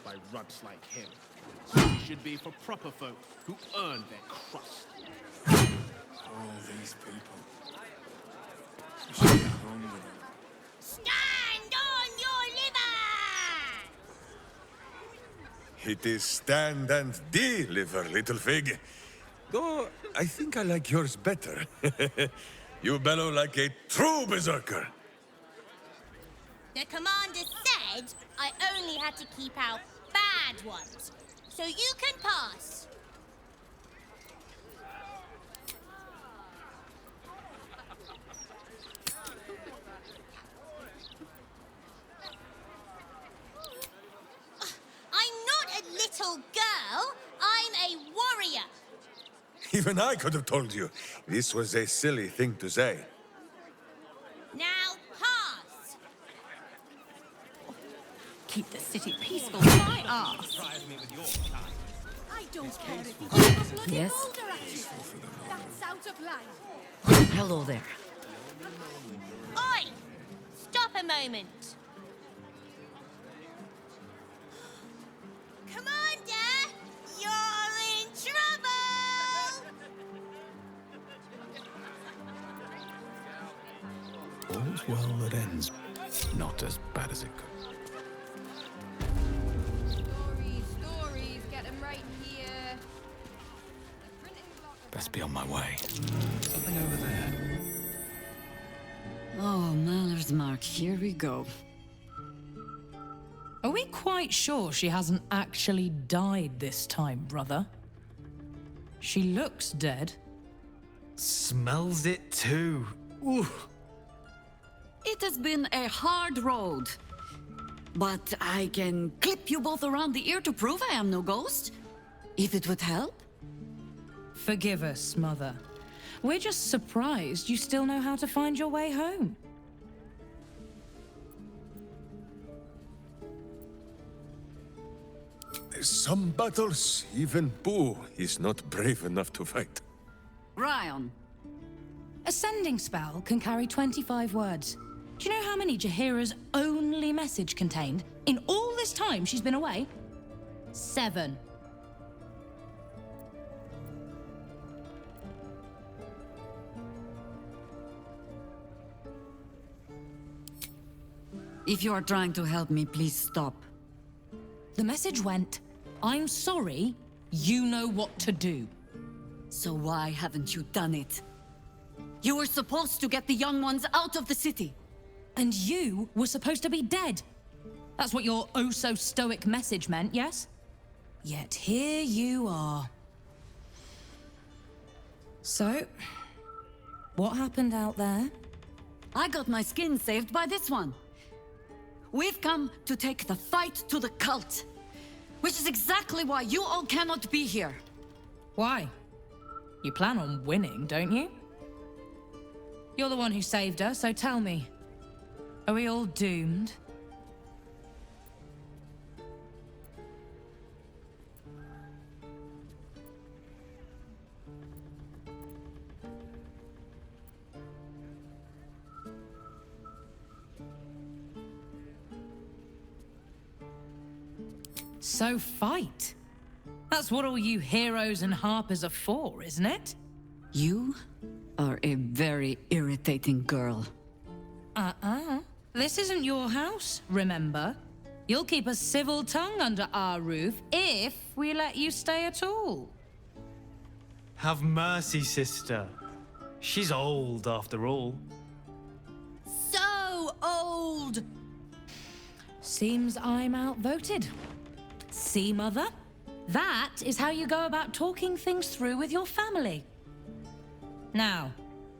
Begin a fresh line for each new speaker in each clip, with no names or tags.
by runts like him. It should be for proper folk who earn their crust.
All these people. What's wrong with them?
Stand on your liver!
It is stand and deliver, little fig. Though, I think I like yours better. You bellow like a true berserker.
The commander said I only had to keep out bad ones. So you can pass. I'm not a little girl. I'm a warrior.
Even I could have told you. This was a silly thing to say.
Now pass.
Keep the city peaceful, my ass.
I don't care if you have a bloody
Yes?
boulder at you. That's out of line.
Hello there.
Oi! Stop a moment. Commander, you're in trouble!
All's well that ends. Not as bad as it could.
Stories, get them right here. The printing block.
Best be on my way. Something over there.
Oh, Maller's Mark, here we go.
Are we quite sure she hasn't actually died this time, brother? She looks dead.
Smells it too. Ooh.
It has been a hard road. But I can clip you both around the ear to prove I am no ghost. If it would help.
Forgive us, Mother. We're just surprised you still know how to find your way home.
Some battles, even Boo is not brave enough to fight.
Ryan,
A sending spell can carry 25 words. Do you know how many Jaheira's only message contained in all this time she's been away? 7.
if you are trying to help me, please stop.
The message went, I'm sorry, you know what to do.
So why haven't you done it? You were supposed to get the young ones out of the city.
And you were supposed to be dead. That's what your oh-so-stoic message meant, yes? Yet here you are. So, what happened out there?
I got my skin saved by this one. We've come to take the fight to the cult, which is exactly why you all cannot be here.
Why? You plan on winning, don't you? You're the one who saved her, so tell me. Are we all doomed? So fight. That's what all you heroes and harpers are for, isn't it?
You are a very irritating girl.
This isn't your house, remember? You'll keep a civil tongue under our roof if we let you stay at all.
Have mercy, sister. She's old after all.
So old!
Seems I'm outvoted. See, Mother? That is how you go about talking things through with your family. Now,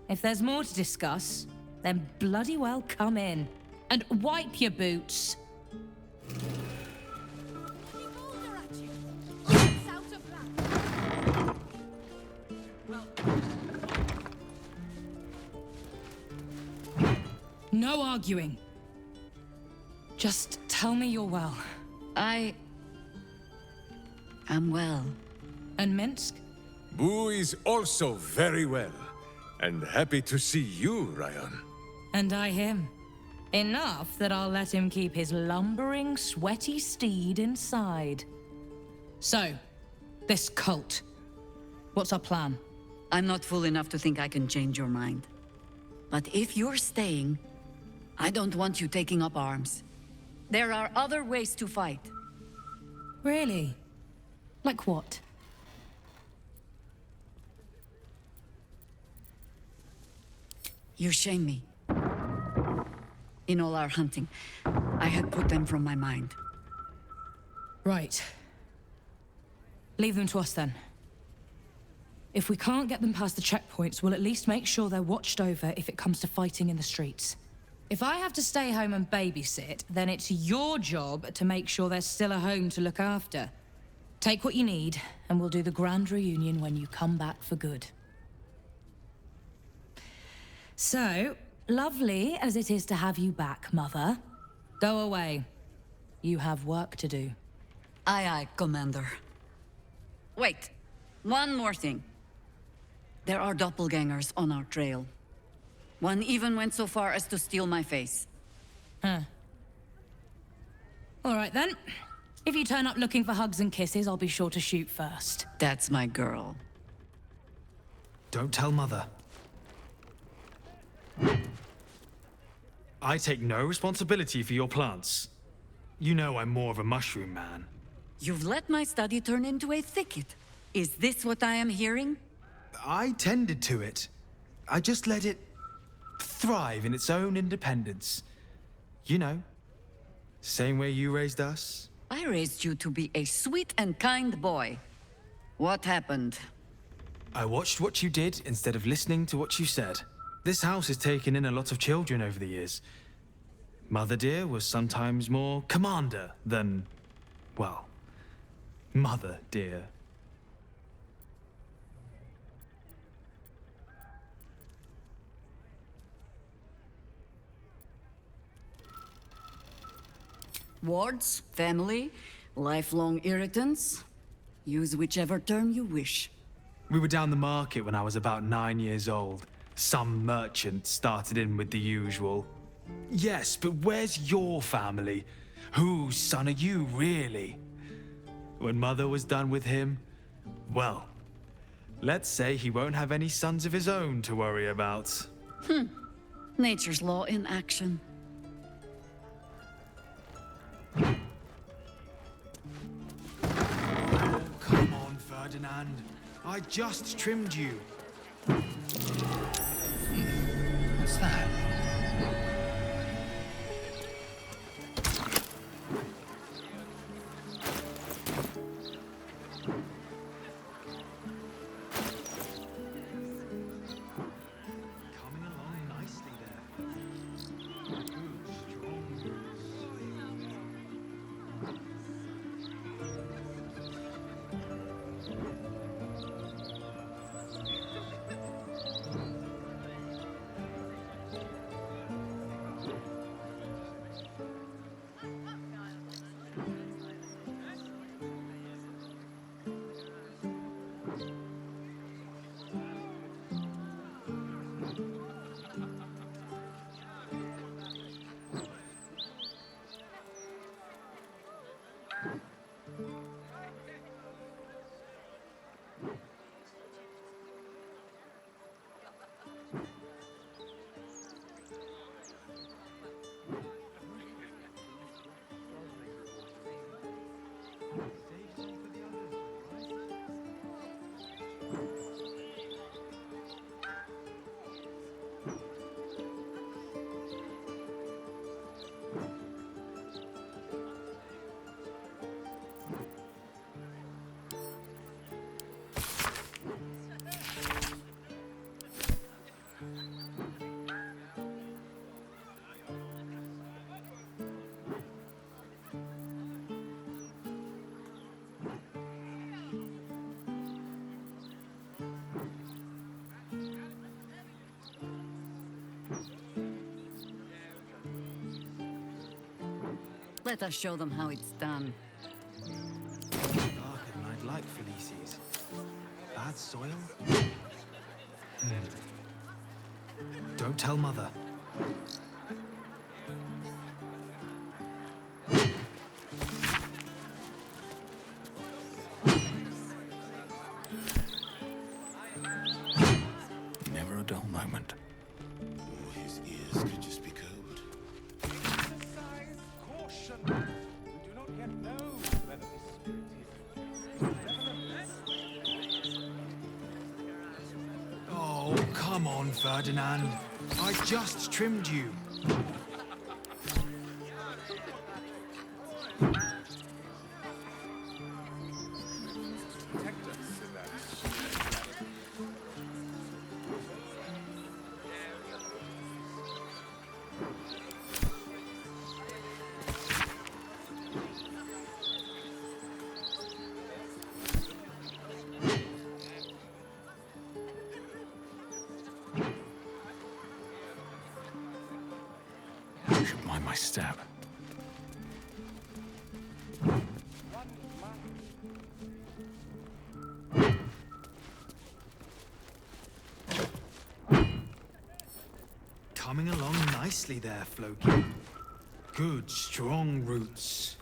if there's more to discuss, then bloody well come in. And wipe your boots.
Bloody boulder at you. That's out of line.
No arguing. Just tell me you're well.
I am well.
And Minsk?
Boo is also very well. And happy to see you, Ryan.
And I him. Enough that I'll let him keep his lumbering, sweaty steed inside. So, this cult. What's our plan?
I'm not fool enough to think I can change your mind. But if you're staying, I don't want you taking up arms. There are other ways to fight.
Really? Like what?
You shame me. In all our hunting, I had put them from my mind.
Right. Leave them to us then. If we can't get them past the checkpoints, we'll at least make sure they're watched over if it comes to fighting in the streets. If I have to stay home and babysit, then it's your job to make sure there's still a home to look after. Take what you need, and we'll do the grand reunion when you come back for good. So, lovely as it is to have you back, Mother, go away. You have work to do.
Aye, aye, Commander. Wait, one more thing. There are doppelgangers on our trail. One even went so far as to steal my face.
Huh. All right then. If you turn up looking for hugs and kisses, I'll be sure to shoot first.
That's my girl.
Don't tell Mother. I take no responsibility for your plants. You know I'm more of a mushroom man.
You've let my study turn into a thicket. Is this what I am hearing?
I tended to it. I just let it thrive in its own independence. You know, same way you raised us.
I raised you to be a sweet and kind boy. What happened?
I watched what you did instead of listening to what you said. This house has taken in a lot of children over the years. Mother dear was sometimes more commander than, well, Mother dear.
Wards, family, lifelong irritants. Use whichever term you wish.
We were down the market when I was about 9 years old. Some merchant started in with the usual. Yes, but where's your family? Whose son are you, really? When Mother was done with him, well, let's say he won't have any sons of his own to worry about.
Nature's law in action.
Oh, come on, Ferdinand. I just trimmed you.
What's that?
Coming along nicely there. Good, strong roots.
Let us show them how it's done.
Darker than I'd like, Felices. Bad soil? Don't tell Mother. on, Ferdinand. I just trimmed you.
Should mind my step.
Coming along nicely there, Floki. Good, strong roots.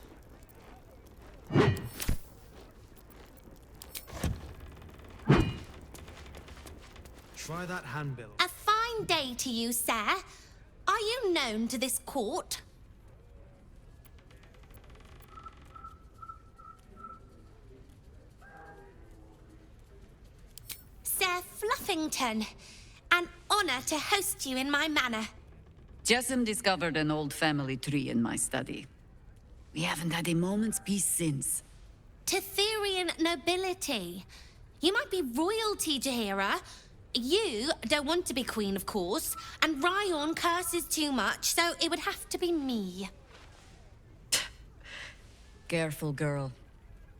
Try that handbill.
A fine day to you, sir. Are you known to this court? Sir Fluffington, an honor to host you in my manor.
Jessamine discovered an old family tree in my study. We haven't had a moment's peace since.
Tetherian nobility. You might be royalty, Jaheira. You don't want to be queen, of course, and Ryan curses too much, so it would have to be me.
Careful, girl.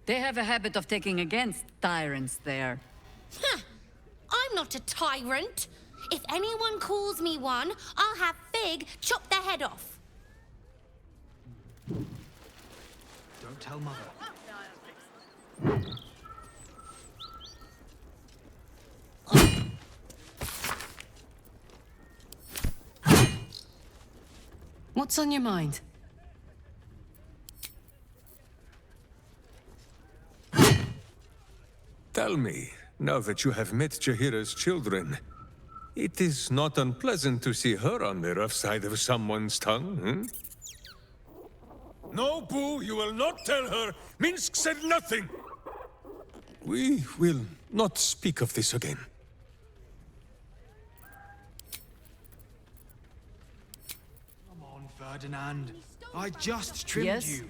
They have a habit of taking against tyrants there.
Huh. I'm not a tyrant. If anyone calls me one, I'll have Fig chop their head off.
Don't tell Mother.
What's on your mind?
Tell me, now that you have met Jaheira's children, it is not unpleasant to see her on the rough side of someone's tongue, hmm? No, Boo, you will not tell her. Minsk said nothing. We will not speak of this again.
Come on, Ferdinand. I just trimmed
Yes?
you.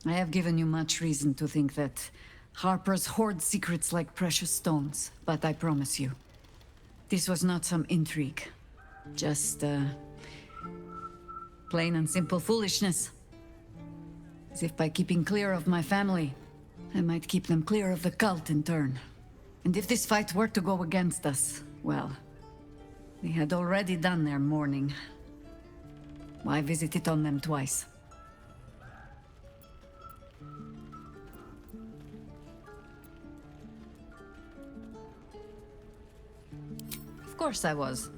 I have given you much reason to think that Harper's hoard secrets like precious stones, but I promise you, this was not some intrigue. Just, plain and simple foolishness. As if by keeping clear of my family, I might keep them clear of the cult in turn. And if this fight were to go against us, well, they had already done their mourning. Why visit it on them twice? Of course I was.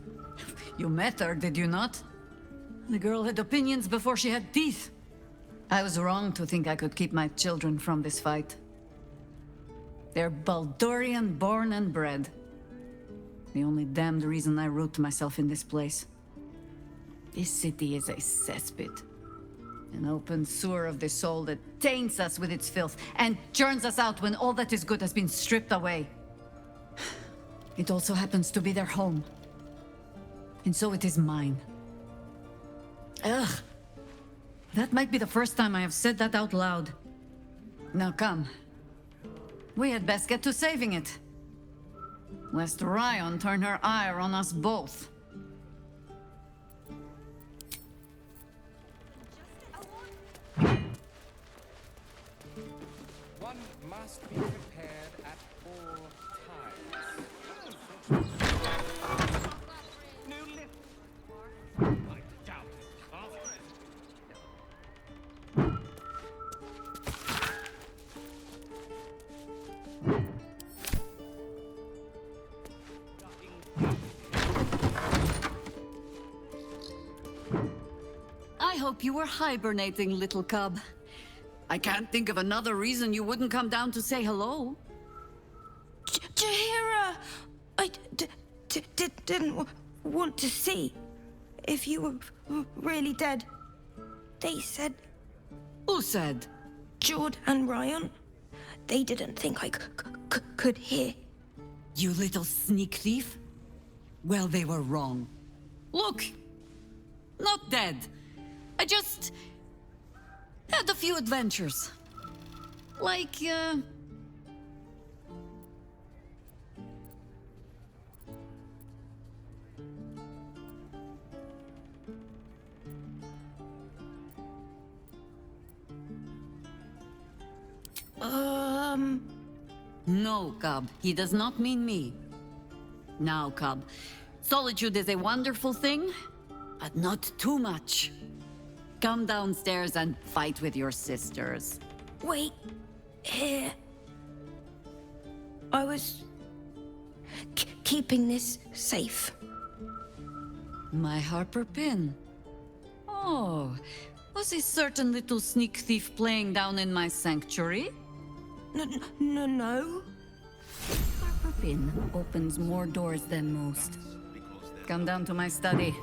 You met her, did you not? The girl had opinions before she had teeth. I was wrong to think I could keep my children from this fight. They're Baldurian born and bred. The only damned reason I root myself in this place. This city is a cesspit. An open sewer of the soul that taints us with its filth and churns us out when all that is good has been stripped away. It also happens to be their home. And so it is mine. Ugh. That might be the first time I have said that out loud. Now come. We had best get to saving it. Lest Ryan turn her ire on us both.
One must be prepared at all times.
I hope you were hibernating, little cub. I can't think of another reason you wouldn't come down to say hello.
Jaheira! I didn't want to see if you were really dead. They said
Who said?
Jord and Ryan. They didn't think I could hear.
You little sneak thief? Well, they were wrong. Look! Not dead. I just... had a few adventures. Like, No, Cub. He does not mean me. Now, Cub. Solitude is a wonderful thing, but not too much. Come downstairs and fight with your sisters.
Wait. Here. I was... keeping this safe.
My Harper pin. Oh, was a certain little sneak thief playing down in my sanctuary?
No.
Harper pin opens more doors than most. Come down to my study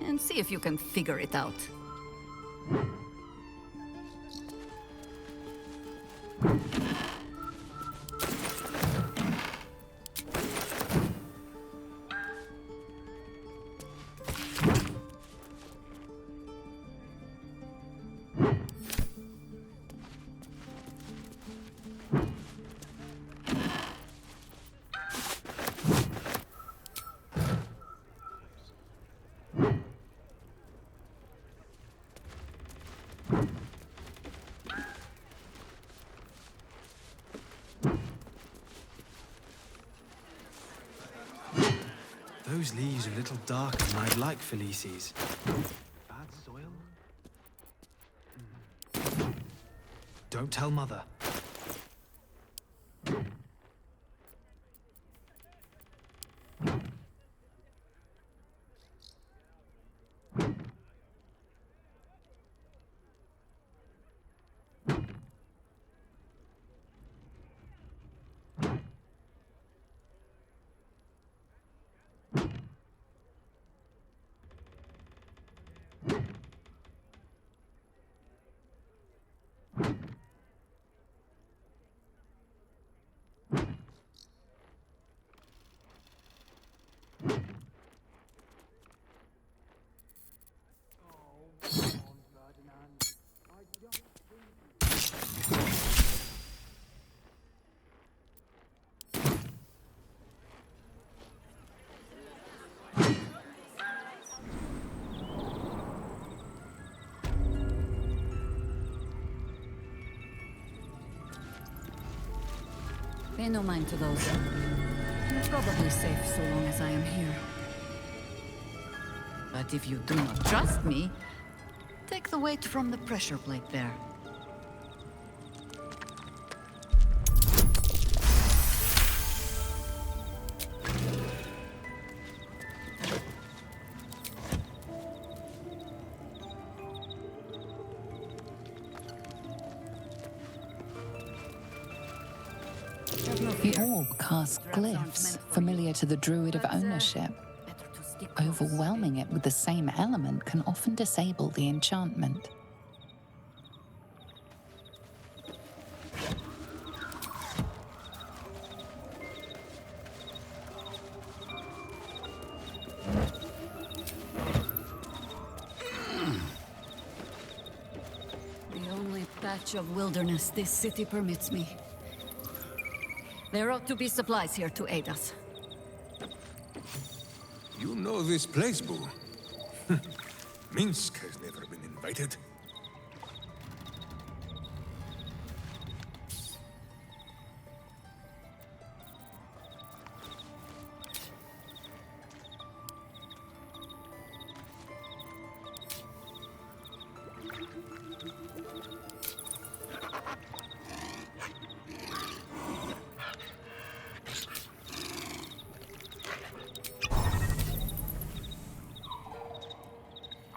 and see if you can figure it out.
Those leaves are a little darker than I'd like, Felices. Bad soil? Don't tell Mother. Pay no mind to those. You're probably safe so long as I am here. But if you do not trust me, take the weight from the pressure plate there.
The orb casts glyphs, familiar to the druid of ownership. Overwhelming it with the same element can often disable the enchantment.
The only patch of wilderness this city permits me. There ought to be supplies here to aid us.
You know this place, Boo. Minsk has never been invited.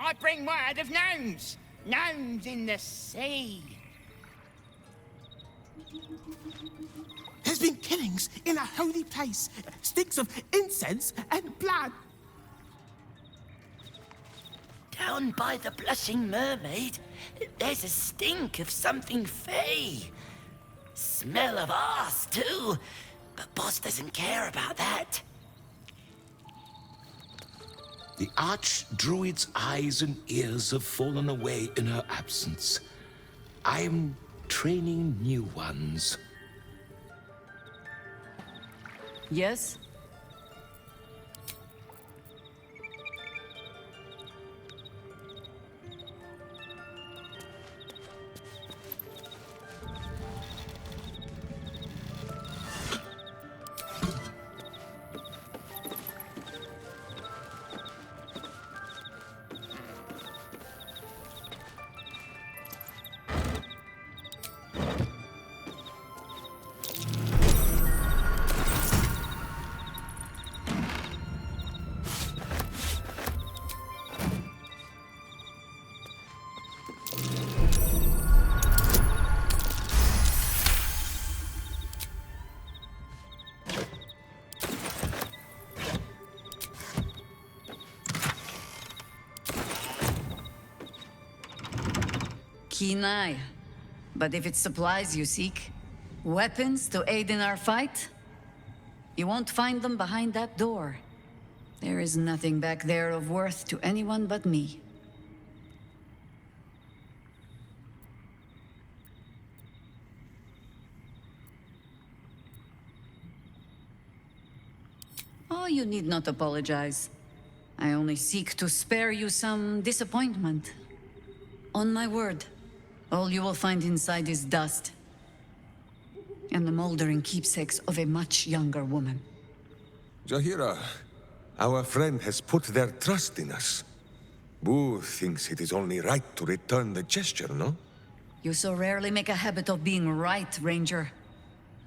I bring word of gnomes. Gnomes in the sea.
There's been killings in a holy place. Stinks of incense and blood.
Down by the Blushing Mermaid, there's a stink of something fey. Smell of arse, too. But Boss doesn't care about that.
The Archdruid's eyes and ears have fallen away in her absence. I'm training new ones.
Yes? Keen eye. But if it's supplies you seek, weapons to aid in our fight, you won't find them behind that door. There is nothing back there of worth to anyone but me. Oh, you need not apologize. I only seek to spare you some disappointment. On my word, all you will find inside is dust. And the moldering keepsakes of a much younger woman.
Jaheira, our friend has put their trust in us. Boo thinks it is only right to return the gesture, no?
You so rarely make a habit of being right, Ranger,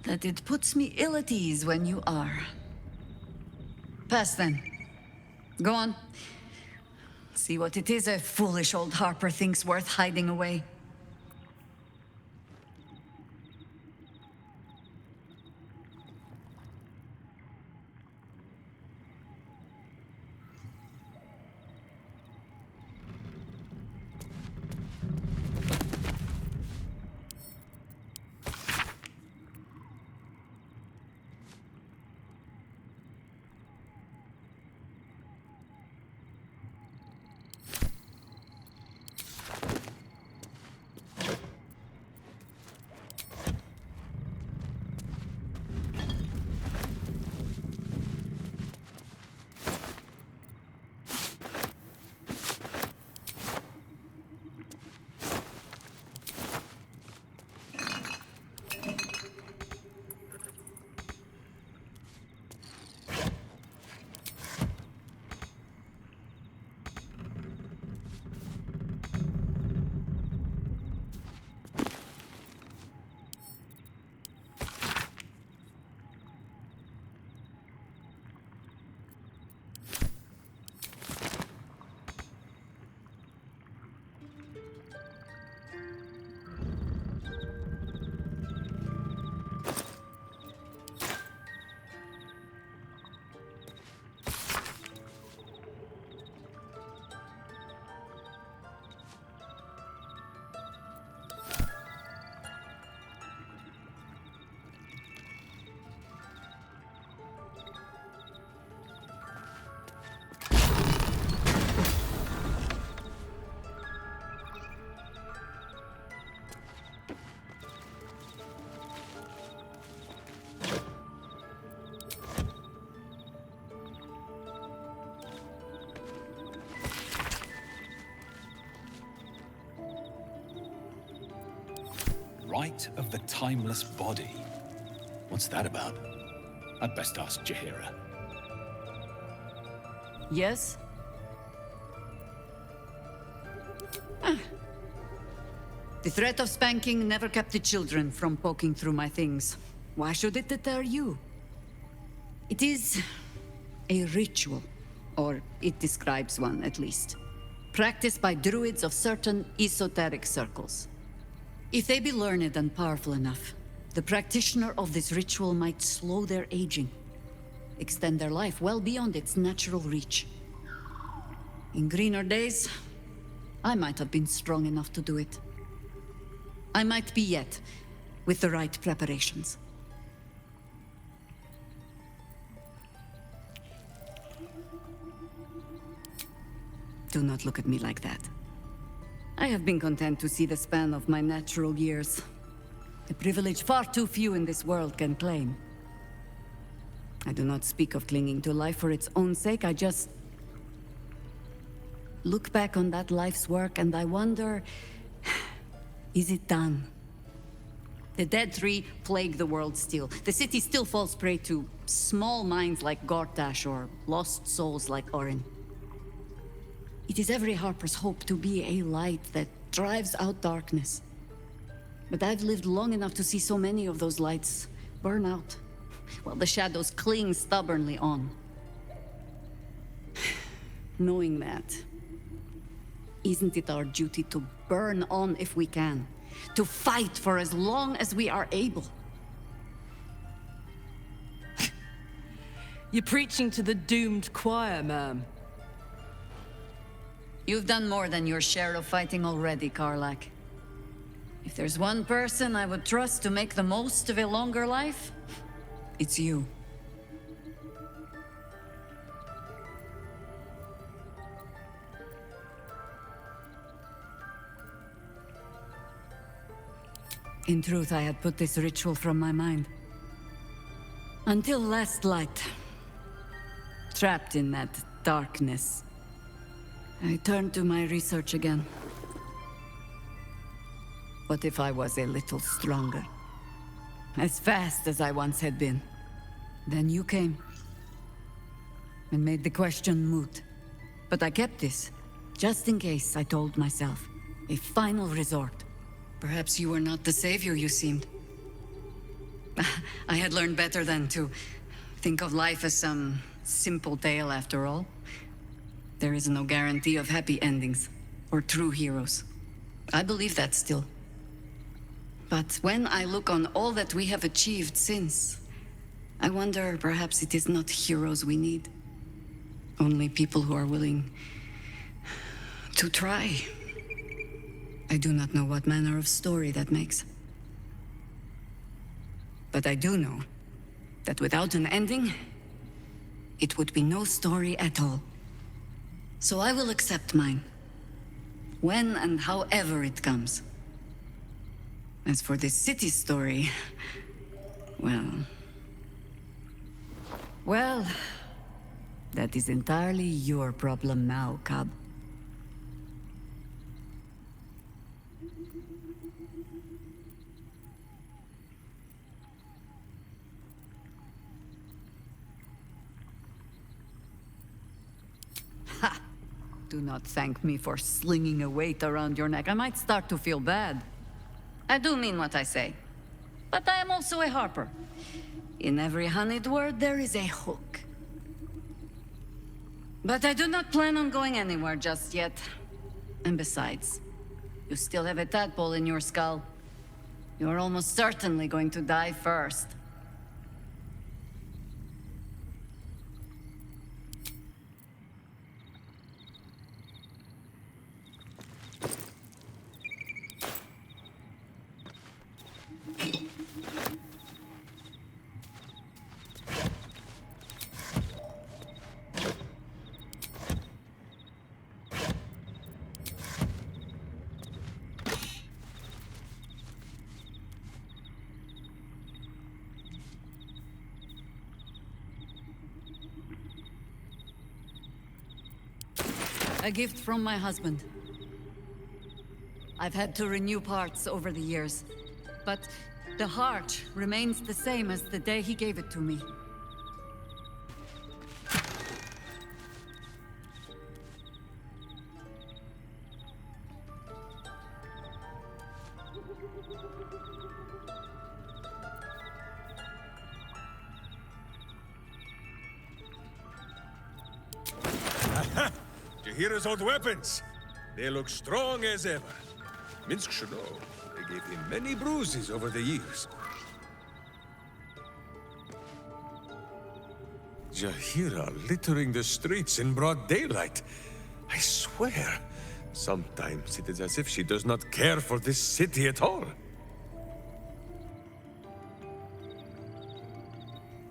that it puts me ill at ease when you are. Pass then. Go on. See what it is a foolish old Harper thinks worth hiding away.
Rite of the Timeless Body. What's that about? I'd best ask Jaheira.
Yes? The threat of spanking never kept the children from poking through my things. Why should it deter you? It is a ritual, or it describes one at least, practiced by druids of certain esoteric circles. If they be learned and powerful enough, the practitioner of this ritual might slow their aging, extend their life well beyond its natural reach. In greener days, I might have been strong enough to do it. I might be yet, with the right preparations. Do not look at me like that. I have been content to see the span of my natural years. A privilege far too few in this world can claim. I do not speak of clinging to life for its own sake, I just look back on that life's work and I wonder, is it done? The Dead Three plague the world still. The city still falls prey to small minds like Gortash or lost souls like Orin. It is every Harper's hope to be a light that drives out darkness. But I've lived long enough to see so many of those lights burn out, while the shadows cling stubbornly on. Knowing that, isn't it our duty to burn on if we can? To fight for as long as we are able?
You're preaching to the doomed choir, ma'am.
You've done more than your share of fighting already, Karlak. If there's one person I would trust to make the most of a longer life, it's you. In truth, I had put this ritual from my mind. Until last light. Trapped in that darkness. I turned to my research again. What if I was a little stronger? As fast as I once had been. Then you came. And made the question moot. But I kept this. Just in case, I told myself. A final resort. Perhaps you were not the savior you seemed. I had learned better than to think of life as some simple tale after all. There is no guarantee of happy endings, or true heroes. I believe that still. But when I look on all that we have achieved since, I wonder perhaps it is not heroes we need. Only people who are willing to try. I do not know what manner of story that makes. But I do know that without an ending, it would be no story at all. So I will accept mine. When and however it comes. As for this city story, well, that is entirely your problem now, Cub. Ha! Do not thank me for slinging a weight around your neck. I might start to feel bad. I do mean what I say. But I am also a harper. In every honeyed word, there is a hook. But I do not plan on going anywhere just yet. And besides, you still have a tadpole in your skull. You are almost certainly going to die first. A gift from my husband. I've had to renew parts over the years, but the heart remains the same as the day he gave it to me.
Jaheira's old weapons. They look strong as ever. Minsk should know. They gave him many bruises over the years. Jaheira littering the streets in broad daylight. I swear, sometimes it is as if she does not care for this city at all.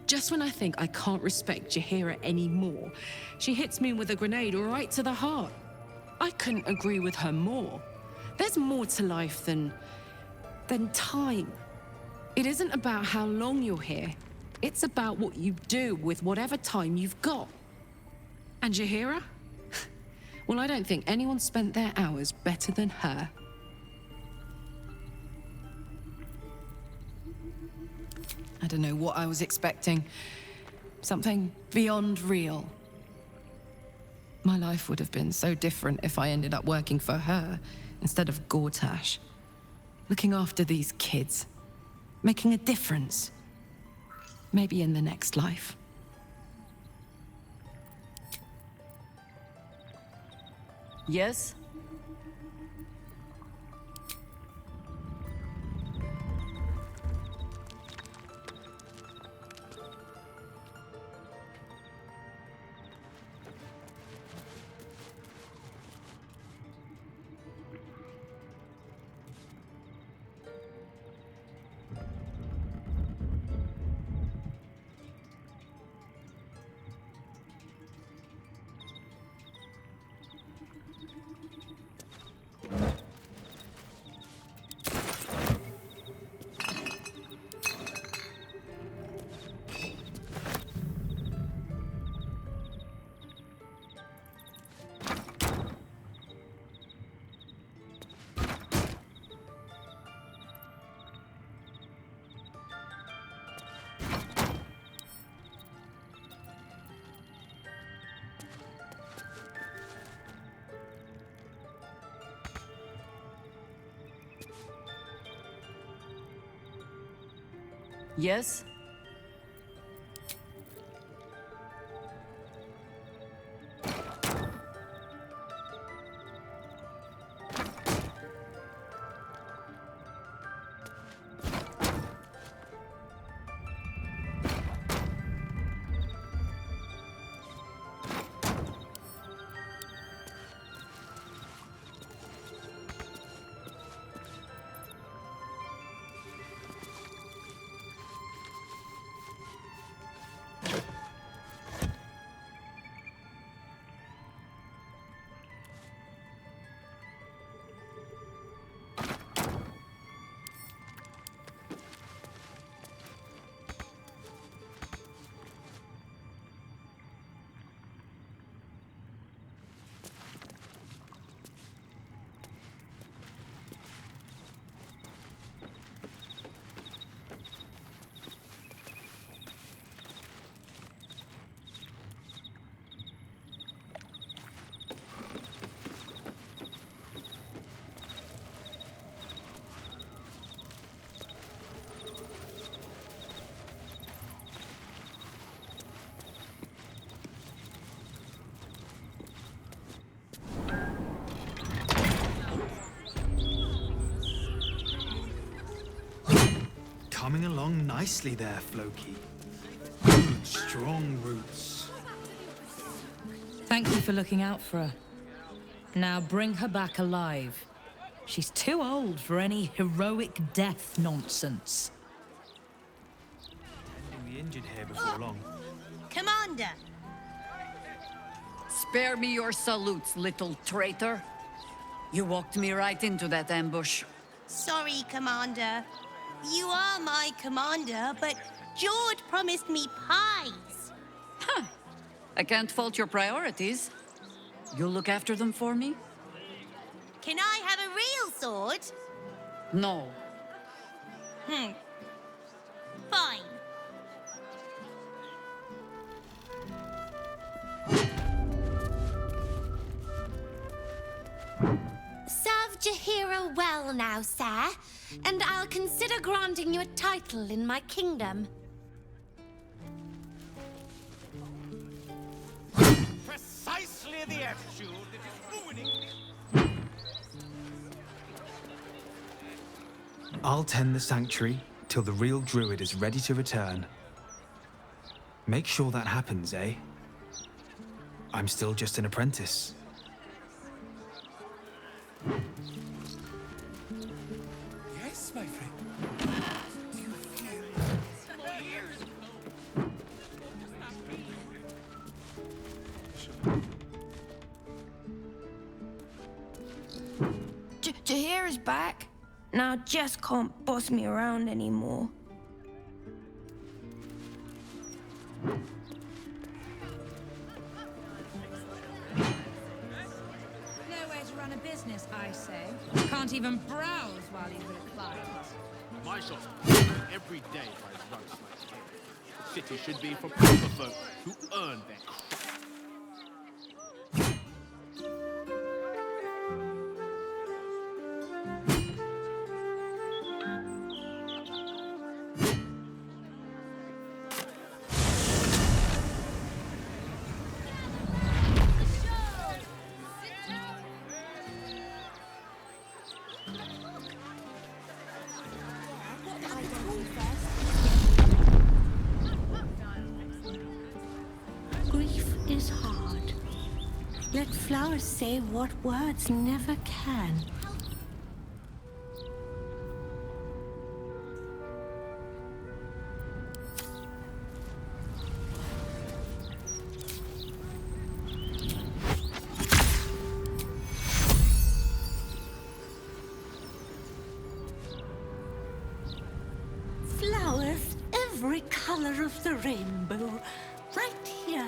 Just when I think I can't respect Jaheira anymore, she hits me with a grenade right to the heart.
I couldn't agree with her more. There's more to life than time. It isn't about how long you're here. It's about what you do with whatever time you've got. And Jaheira? Well, I don't think anyone spent their hours better than her. I don't know what I was expecting. Something beyond real. My life would have been so different if I ended up working for her instead of Gortash. Looking after these kids. Making a difference. Maybe in the next life.
Yes? Yes?
Coming along nicely there, Floki. Good, strong roots.
Thank you for looking out for her. Now bring her back alive. She's too old for any heroic death nonsense.
We injured here before long.
Commander!
Spare me your salutes, little traitor. You walked me right into that ambush.
Sorry, Commander. You are my commander, but George promised me pies.
Huh. I can't fault your priorities. You'll look after them for me?
Can I have a real sword?
No.
Fine.
Serve Jaheira well now, sir, and I'll consider granting you a title in my kingdom.
Precisely the attitude that is ruining
I'll tend the sanctuary till the real druid is ready to return. Make sure that happens, eh? I'm still just an apprentice.
Yes, my friend. Do you feel
back. Now Jess can't boss me around anymore.
Nowhere to run a business, I say. Can't even browse while you recline.
My shop's every day by drugs like this. City should be for proper folk who earn their crop.
Grief is hard. Let flowers say what words never can. Flowers, every color of the rainbow, right here.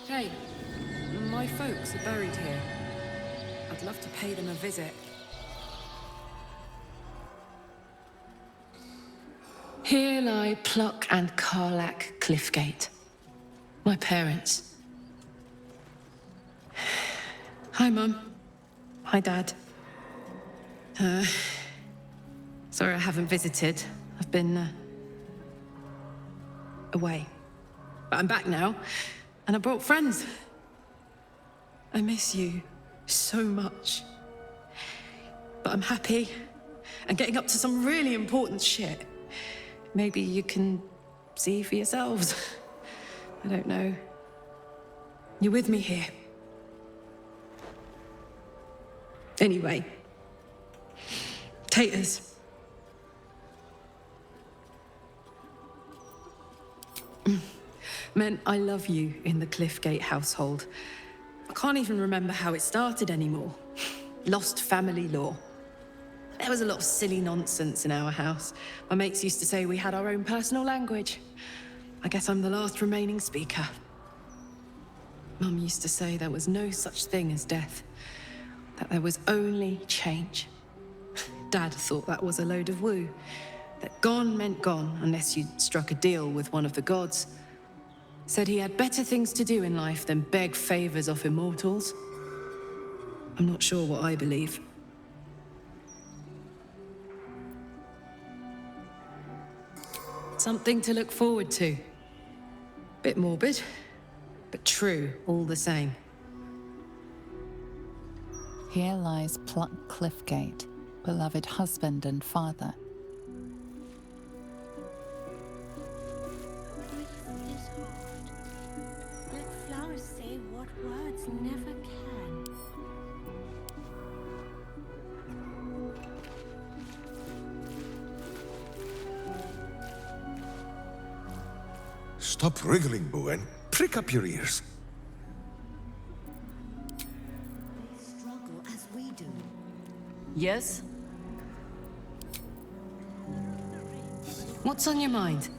Hey, my folks are buried here. I'd love to pay them a visit. Here lie Pluck and Karlach Cliffgate. My parents. Hi, Mum. Hi, Dad. Sorry I haven't visited. I've been, away. But I'm back now, and I brought friends. I miss you so much. But I'm happy and getting up to some really important shit. Maybe you can see for yourselves. I don't know. You're with me here. Anyway. Taters. Meant I love you in the Cliffgate household. I can't even remember how it started anymore. Lost family law. There was a lot of silly nonsense in our house. My mates used to say we had our own personal language. I guess I'm the last remaining speaker. Mum used to say there was no such thing as death. That there was only change. Dad thought that was a load of woo. That gone meant gone unless you'd struck a deal with one of the gods. Said he had better things to do in life than beg favors off immortals. I'm not sure what I believe. Something to look forward to. Bit morbid, but true all the same.
Here lies Pluck Cliffgate, beloved husband and father.
Grief is hard. Let flowers say what words never can.
Stop wriggling, Boo, and prick up your ears.
Struggle as we do.
Yes? What's on your mind?